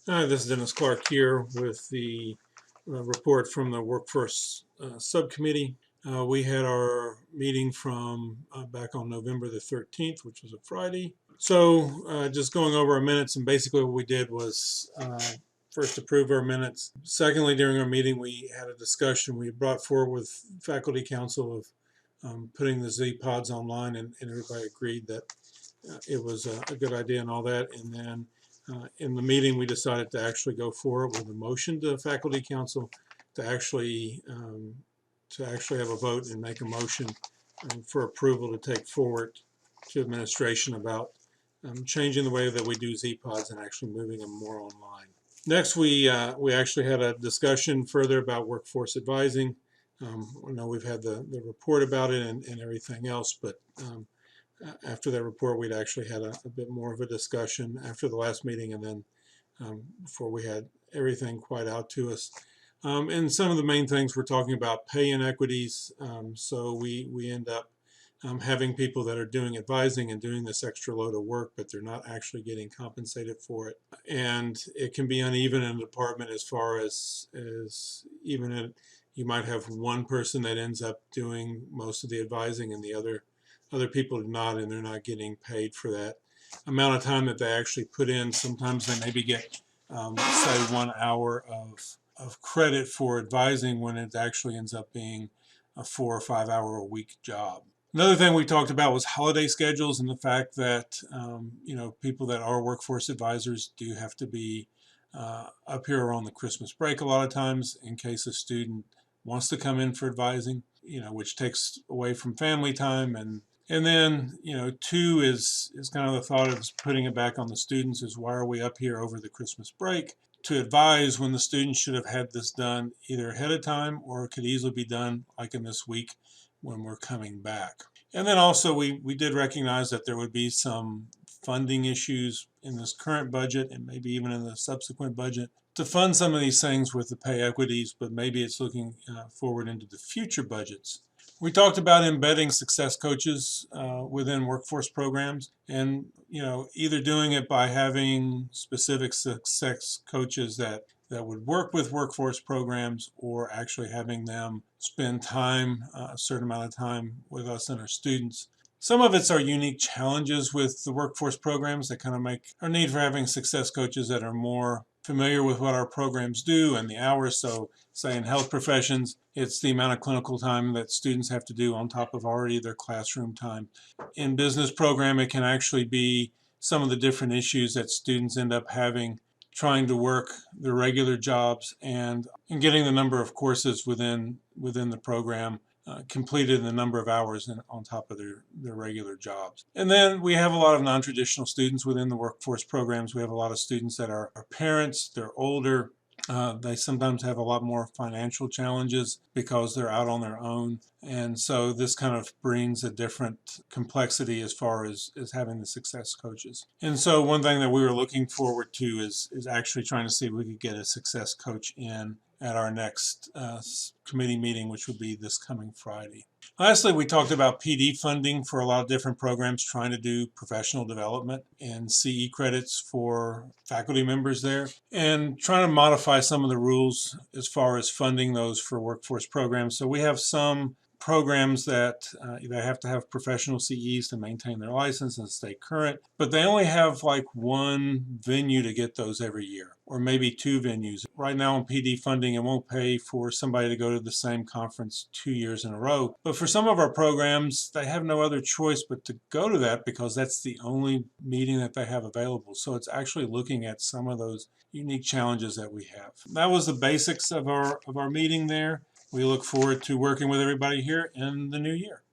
Hi, this is Dennis Clark here with the report from the Workforce Subcommittee. We had our meeting from back on November the 13th, which was a Friday. So just going over our minutes, and basically what we did was first approve our minutes. Secondly, during our meeting, we had a discussion. We brought forward with faculty council of putting the Z pods online, and everybody agreed that it was a good idea and all that. And then in the meeting, we decided to actually go forward with a motion to faculty council to actually have a vote and make a motion for approval to take forward to administration about changing the way that we do Z-Pods and actually moving them more online. Next, we actually had a discussion further about workforce advising. I know we've had the report about it and everything else, but after that report, we'd actually had a bit more of a discussion after the last meeting, and then before we had everything quite out to us. And some of the main things we're talking about pay inequities. So we end up having people that are doing advising and doing this extra load of work, but they're not actually getting compensated for it. And it can be uneven in a department as far as even you might have one person that ends up doing most of the advising and the other people do not, and they're not getting paid for that amount of time that they actually put in. Sometimes they maybe get, say, 1 hour of credit for advising when it actually ends up being a 4 or 5 hour a week job. Another thing we talked about was holiday schedules and the fact that people that are workforce advisors do have to be up here around the Christmas break a lot of times in case a student wants to come in for advising, which takes away from family time. And then, two is kind of the thought of putting it back on the students is why are we up here over the Christmas break to advise when the students should have had this done either ahead of time or it could easily be done like in this week when we're coming back. And then also we did recognize that there would be some funding issues in this current budget and maybe even in the subsequent budget to fund some of these things with the pay equities, but maybe it's looking forward into the future budgets. We talked about embedding success coaches within workforce programs, and either doing it by having specific success coaches that would work with workforce programs, or actually having them spend time, a certain amount of time with us and our students. Some of it's our unique challenges with the workforce programs that kind of make our need for having success coaches that are more familiar with what our programs do and the hours. So say in health professions, it's the amount of clinical time that students have to do on top of already their classroom time. In business program, it can actually be some of the different issues that students end up having trying to work their regular jobs and getting the number of courses within the program completed in the number of hours on top of their regular jobs. And then we have a lot of non-traditional students within the workforce programs. We have a lot of students that are parents, they're older, they sometimes have a lot more financial challenges because they're out on their own. And so this kind of brings a different complexity as far as having the success coaches. And so one thing that we were looking forward to is actually trying to see if we could get a success coach in at our next committee meeting, which would be this coming Friday. Lastly, we talked about PD funding for a lot of different programs trying to do professional development and CE credits for faculty members there, and trying to modify some of the rules as far as funding those for workforce programs. So we have some programs that they have to have professional CEs to maintain their license and stay current, but they only have like one venue to get those every year, or maybe two venues. Right now in PD funding, it won't pay for somebody to go to the same conference 2 years in a row. But for some of our programs, they have no other choice but to go to that because that's the only meeting that they have available. So it's actually looking at some of those unique challenges that we have. That was the basics of our meeting there. We look forward to working with everybody here in the new year.